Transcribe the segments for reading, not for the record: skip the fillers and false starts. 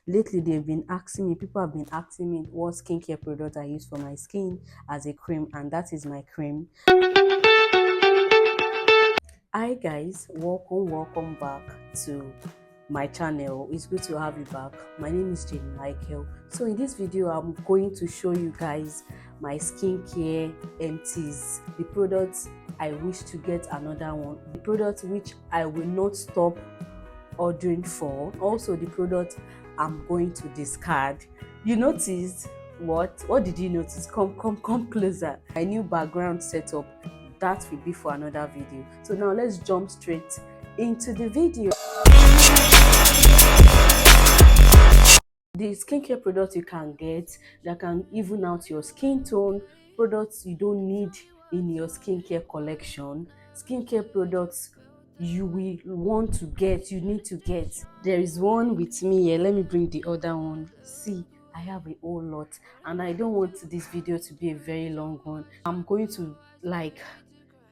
lately they've been asking me, people have been asking me what skincare product I use for my skin as a cream, and that is my cream. Hi guys, welcome back to my channel. It's good to have you back. My name is Jenny Michael. So in this video I'm going to show you guys my skincare empties, the products I wish to get another one, the products which I will not stop ordering for, also the product I'm going to discard. You noticed what did you notice? Come closer. My new background setup, that will be for another video. So now let's jump straight into the video. The skincare products you can get that can even out your skin tone, products you don't need in your skincare collection, skincare products you will want to get, you need to get. There is one with me here. Let me bring the other one. See, I have a whole lot and I don't want this video to be a very long one. I'm going to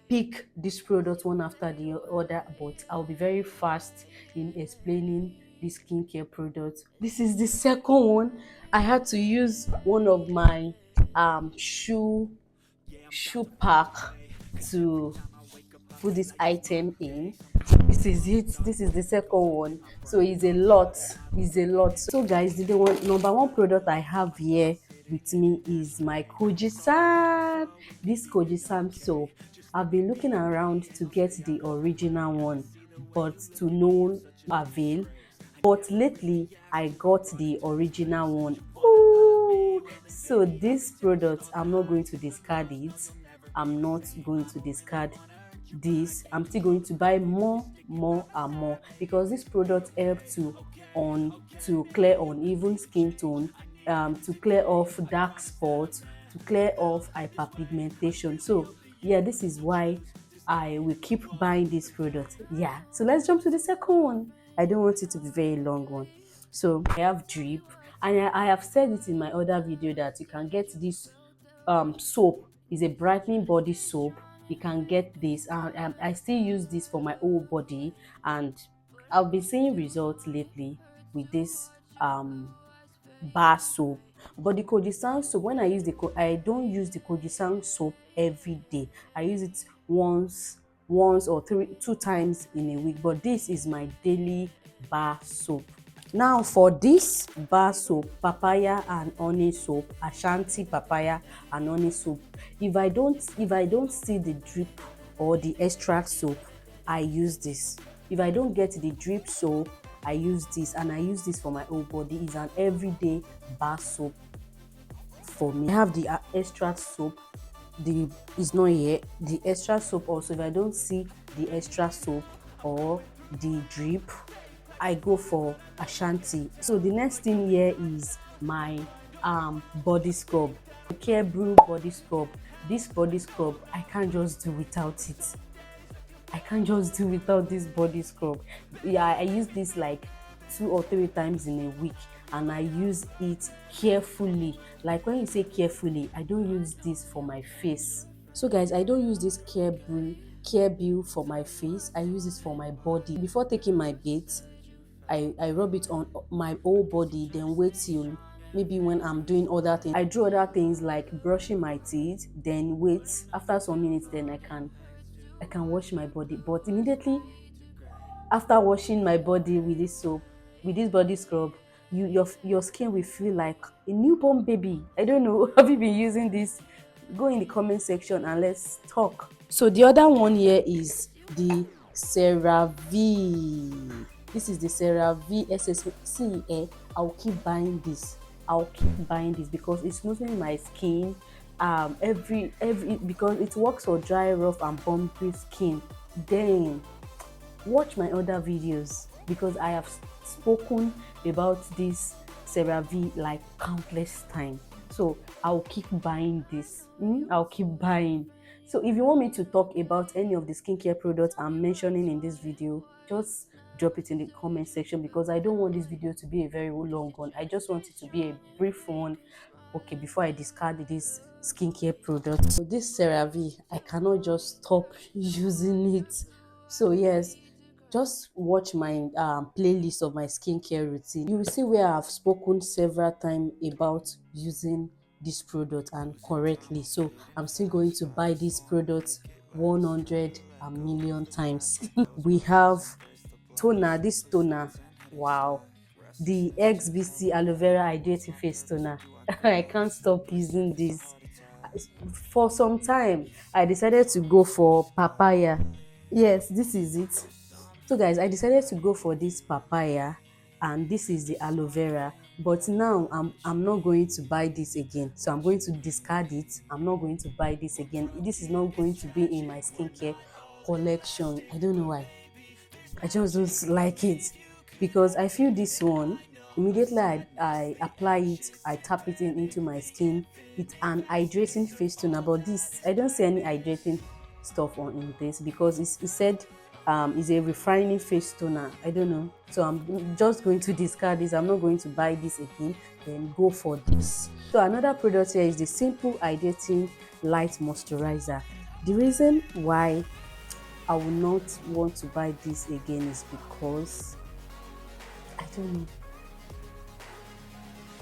pick this product one after the other, but I'll be very fast in explaining this skincare product. This is the second one. I had to use one of my shoe pack to put this item in. This is it. This is the second one. So it's a lot. So guys, number one product I have here with me is my Kojisan. This Kojisan soap. I've been looking around to get the original one, but to no avail. But lately I got the original one. Ooh! So this product, I'm not going to discard it. I'm not going to discard this. I'm still going to buy more and more, because this product helps to clear uneven skin tone, to clear off dark spots, to clear off hyperpigmentation. So yeah, this is why I will keep buying this product. Yeah, so let's jump to the second one. I don't want it to be very long one. So I have drip, and I have said it in my other video that you can get this soap. Is a brightening body soap. You can get this, and I still use this for my whole body, and I've been seeing results lately with this bar soap. But the Kojisan soap, when I use I don't use the Kojisan soap every day. I use it once or two times in a week. But this is my daily bar soap. Now for this bar soap, papaya and honey soap, Ashanti papaya and honey soap, if I don't see the drip or the extract soap, I use this. If I don't get the drip soap, I use this, and I use this for my whole body. It's an everyday bar soap for me. I have the extract soap. Is not here. The extra soap also, if I don't see the extra soap or the drip, I go for Ashanti. So the next thing here is my body scrub, Care Brew body scrub. This body scrub, I can't just do without it. I can't just do without this body scrub. Yeah, I use this like 2 or 3 times in a week, and I use it carefully. Like when you say carefully, I don't use this for my face. So guys, I don't use this Care Brew for my face. I use this for my body. Before taking my bath, I rub it on my whole body, then wait till maybe when I'm doing other things. I do other things like brushing my teeth, then wait. After some minutes, then I can wash my body. But immediately after washing my body with this soap, with this body scrub, your skin will feel like a newborn baby. I don't know. Have you been using this? Go in the comment section and let's talk. So the other one here is the CeraVe. This is the CeraVe SSC. I'll keep buying this. Because it's smoothing my skin. Every because it works for dry, rough, and bumpy skin. Then watch my other videos, because I have spoken about this CeraVe like countless times. So I'll keep buying this. I'll keep buying. So if you want me to talk about any of the skincare products I'm mentioning in this video, just drop it in the comment section, because I don't want this video to be a very long one. I just want it to be a brief one, okay, before I discard this skincare product. So this CeraVe, I cannot just stop using it. So yes, just watch my playlist of my skincare routine. You will see where I've spoken several times about using this product and correctly. So I'm still going to buy this product 100 million times. We have toner, this toner, wow, the XBC aloe vera hydrating face toner. I can't stop using this. For some time I decided to go for papaya. Yes, this is it. So guys, I decided to go for this papaya, and this is the aloe vera, but now I'm not going to buy this again. So I'm going to discard it. I'm not going to buy this again. This is not going to be in my skincare collection. I don't know why. I just don't like it, because I feel this one, immediately I apply it, I tap it into my skin. It's an hydrating face toner, but this, I don't see any hydrating stuff on in this, because it said it's a refining face toner. I don't know. So I'm just going to discard this. I'm not going to buy this again, then go for this. So another product here is the Simple Hydrating Light Moisturizer. The reason why I will not want to buy this again is because I don't know.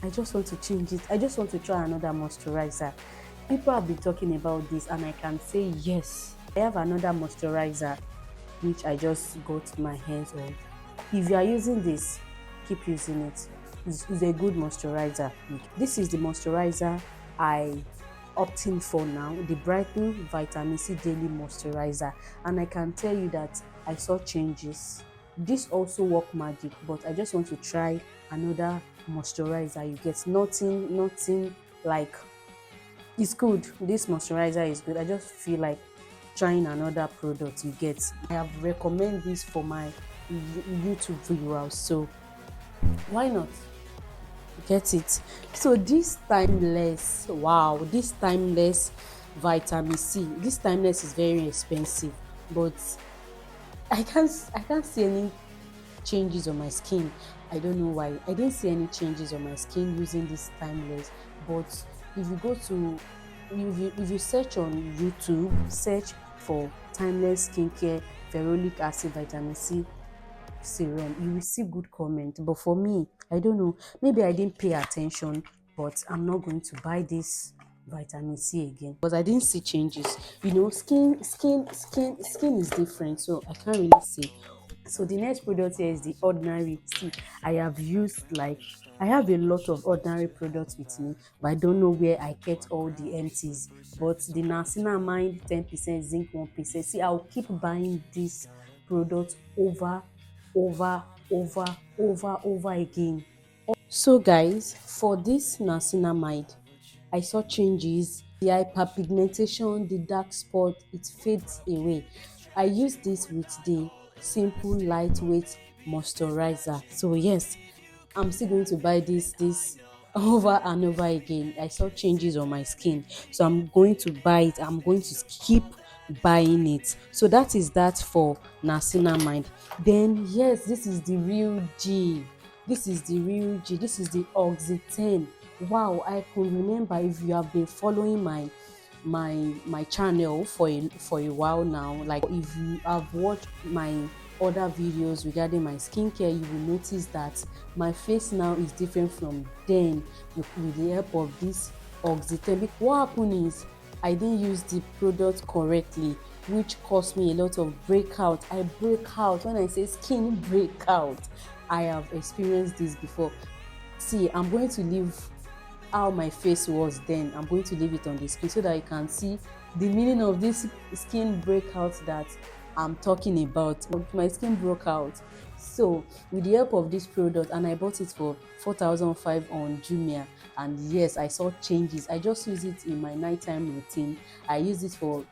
I just want to change it. I just want to try another moisturizer. People have been talking about this, and I can say yes. I have another moisturizer which I just got my hands on. If you are using this, keep using it. It's a good moisturizer. This is the moisturizer I opting for now, the Brightening Vitamin C Daily Moisturizer, and I can tell you that I saw changes. This also work magic, but I just want to try another moisturizer. You get nothing like, it's good. This moisturizer is good. I just feel like trying another product. You get, I have recommended this for my YouTube viewers, so why not get it? So this timeless, wow, this timeless vitamin C, this timeless is very expensive, but I can't see any changes on my skin. I don't know why. I didn't see any changes on my skin using this timeless. But if you go to, if you search on YouTube, search for timeless skincare ferulic acid vitamin C serum, you will see good comment. But for me, I don't know, maybe I didn't pay attention, but I'm not going to buy this vitamin C again because I didn't see changes. You know, skin is different, so I can't really say. So the next product here is the Ordinary. See, I have I have a lot of Ordinary products with me, but I don't know where I get all the empties. But the niacinamide 10%, zinc 1%. See, I'll keep buying this product over again. So guys, for this niacinamide, I saw changes. The hyperpigmentation, the dark spot, it fades away. I use this with the Simple Lightweight Moisturizer. So yes, I'm still going to buy this over and over again. I saw changes on my skin, so I'm going to buy it. I'm going to keep buying it. So that is that for niacinamide. Then yes, this is the real G. This is the real G. This is the Oxy10. Wow, I can remember, if you have been following my channel for a while now, like if you have watched my other videos regarding my skincare, you will notice that my face now is different from then with the help of this Oxy10. What happened is I didn't use the product correctly, which caused me a lot of breakout. I break out. When I say skin breakout, I have experienced this before. See, I'm going to leave how my face was then. I'm going to leave it on the screen so that you can see the meaning of this skin breakout that I'm talking about. My skin broke out. So with the help of this product, and I bought it for 4,500 on Jumia, and yes, I saw changes. I just use it in my nighttime routine. I use it for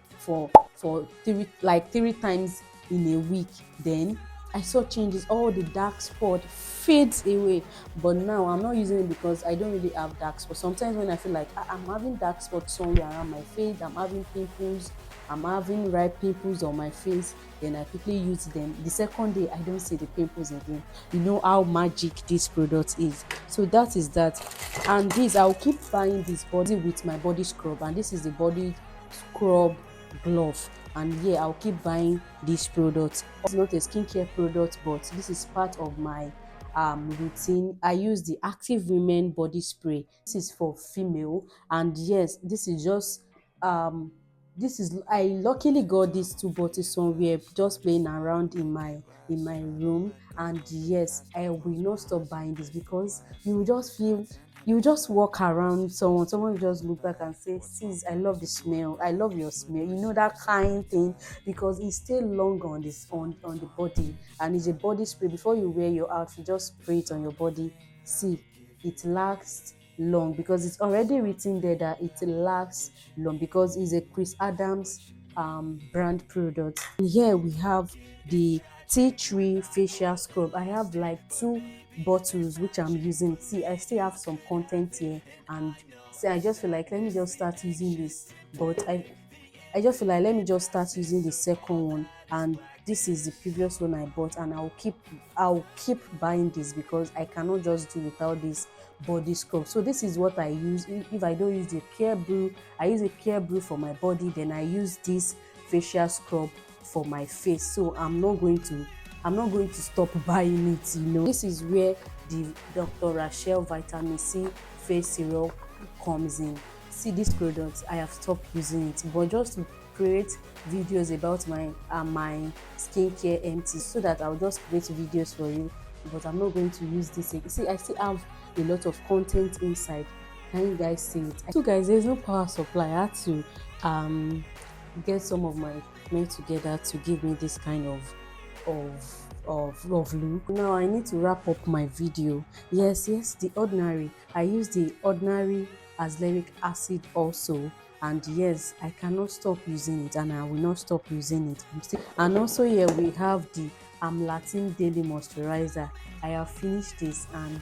three times in a week. Then I saw changes. All the dark spot fades away. But now I'm not using it because I don't really have dark spots. Sometimes when I feel like I'm having dark spots somewhere around my face, I'm having pimples, I'm having ripe pimples on my face, then I quickly use them. The second day, I don't see the pimples again. You know how magic this product is. So that is that. And this, I'll keep buying this body with my body scrub, and this is the body scrub glove, and yeah, I'll keep buying these products. It's not a skincare product, but this is part of my routine. I use the Active Women body spray. This is for female, and yes, this is just um this is I luckily got these two bottles somewhere just playing around in my room. And yes, I will not stop buying this because you will just feel, you just walk around someone will just look back and say, sis, I love the smell, I love your smell, you know, that kind thing, because it stays long on this on the body, and it's a body spray. Before you wear your outfit, just spray it on your body. See, it lasts long because it's already written there that it lasts long because it's a Chris Adams brand product. And here we have the tea tree facial scrub. I have like two bottles which I'm using. See, I still have some content here, and see, I just feel like let me just start using this, but I just feel like let me just start using the second one. And this is the previous one I bought, and I'll keep buying this because I cannot just do without this body scrub. So this is what I use. If I don't use the Care Brew, I use a Care Brew for my body, then I use this facial scrub for my face. So I'm not going to stop buying it, you know. This is where the Dr. Rachel vitamin C face serum comes in. See, these products, I have stopped using it, but just to create videos about my skincare empties, so that I'll just create videos for you. But I'm not going to use this. See, I still have a lot of content inside. Can you guys see it? So guys, there's no power supply. I had to get some of my men together to give me this kind of look. Now I need to wrap up my video. Yes, the ordinary, I use the ordinary azelaic acid also, and yes, I cannot stop using it, and I will not stop using it. And also here we have the Amlatin daily moisturizer. I have finished this and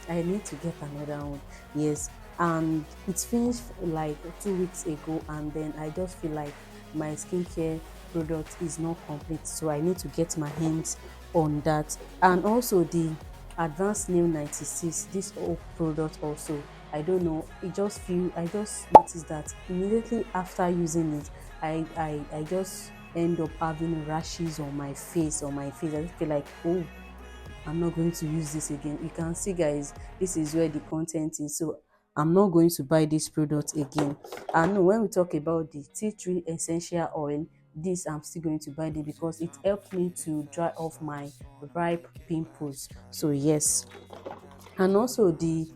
I need to get another one. Yes, and it's finished like 2 weeks ago, and then I just feel like my skincare product is not complete, so I need to get my hands on that. And also the Advanced Nail 96, this old product also, I don't know, I just noticed that immediately after using it, I just end up having rashes on my face. I just feel like, oh, I'm not going to use this again. You can see guys, this is where the content is, so I'm not going to buy this product again. And no, when we talk about the tea tree essential oil, this I'm still going to buy it because it helped me to dry off my ripe pimples. So yes, and also the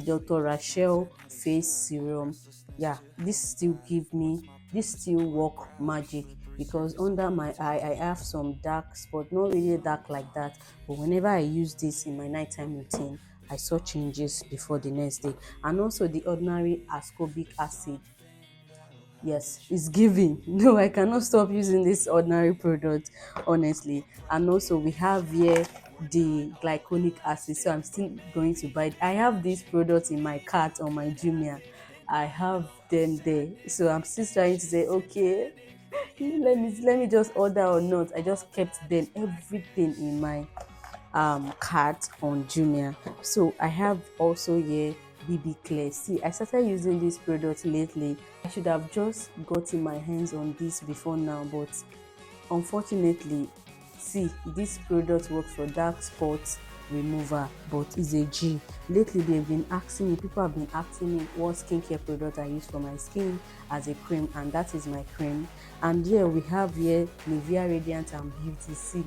Dr. Rachel face serum. Yeah, this still work magic, because under my eye I have some dark spot, not really dark like that, but whenever I use this in my nighttime routine, I saw changes before the next day. And also the ordinary ascorbic acid, yes, it's giving. No, I cannot stop using this ordinary product, honestly. And also we have here the glycolic acid, so I'm still going to buy it. I have these products in my cart on my Jumia. I have them there, so I'm still trying to say, okay, let me just order or not. I just kept them everything in my cart on Jumia. So I have also here BB Clear. See, I started using this product lately. I should have just gotten my hands on this before now, but unfortunately, see, this product works for dark spots remover, but it's a G. Lately people have been asking me what skincare product I use for my skin as a cream, and that is my cream. And here we have here Nivea Radiant and Beauty. See,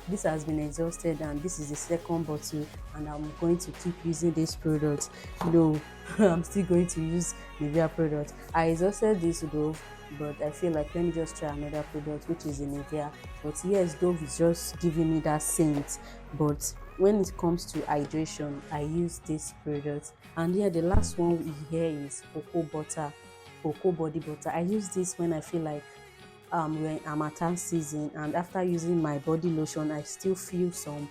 this has been exhausted, and this is the second bottle, and I'm going to keep using this product. No, I'm still going to use Nivea product. I exhausted this Dove, but I feel like let me just try another product, which is in Nivea. But yes, Dove is just giving me that scent, but when it comes to hydration, I use this product. And here the last one here is cocoa body butter. I use this when I feel like when I'm at time season, and after using my body lotion, I still feel some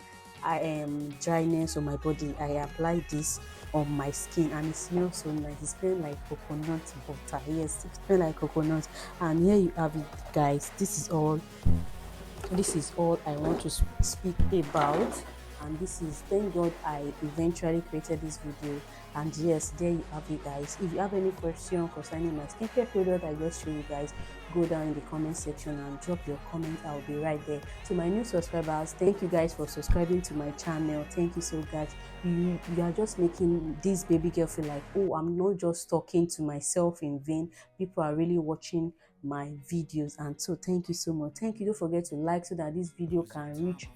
dryness on my body. I apply this on my skin, and it smells so nice. It smells like coconut butter. Yes, it smells like coconut. And here you have it, guys. This is all I want to speak about. And this is, thank God I eventually created this video. And yes, there you have it, guys. If you have any question concerning my skincare product I just showed you guys, go down in the comment section and drop your comment. I'll be right there. To my new subscribers, thank you guys for subscribing to my channel. Thank you so much. You are just making this baby girl feel like, oh, I'm not just talking to myself in vain. People are really watching my videos. And so thank you so much. Thank you. Don't forget to like so that this video can reach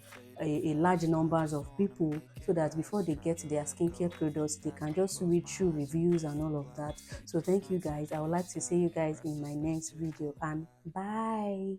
a large numbers of people, so that before they get their skincare products they can just read through reviews and all of that. So thank you guys. I would like to see you guys in my next video, and bye.